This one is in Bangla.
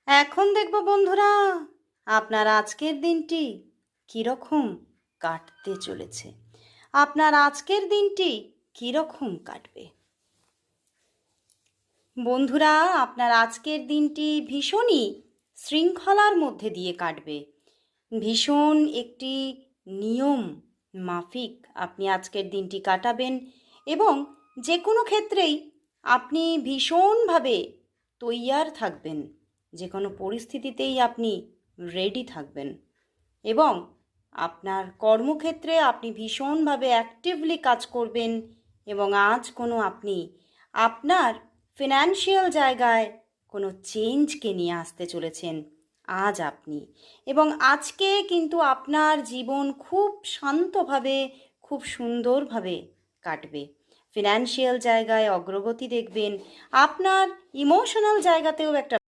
এখন দেখব বন্ধুরা আপনার আজকের দিনটি কীরকম কাটতে চলেছে। আপনার আজকের দিনটি কীরকম কাটবে। বন্ধুরা, আপনার আজকের দিনটি ভীষণই শৃঙ্খলার মধ্যে দিয়ে কাটবে। ভীষণ একটি নিয়ম মাফিক আপনি আজকের দিনটি কাটাবেন এবং যে কোনো ক্ষেত্রেই আপনি ভীষণভাবে তৈয়ার থাকবেন। যে কোনো পরিস্থিতিতেই আপনি রেডি থাকবেন এবং আপনার কর্মক্ষেত্রে আপনি ভীষণভাবে অ্যাক্টিভলি কাজ করবেন এবং আজ কোনো আপনি আপনার ফিনান্সিয়াল জায়গায় কোনো চেঞ্জকে নিয়ে আসতে চলেছেন আজ আপনি। এবং আজকে কিন্তু আপনার জীবন খুব শান্তভাবে, খুব সুন্দরভাবে কাটবে। ফিনান্সিয়াল জায়গায় অগ্রগতি দেখবেন, আপনার ইমোশনাল জায়গাতেও একটা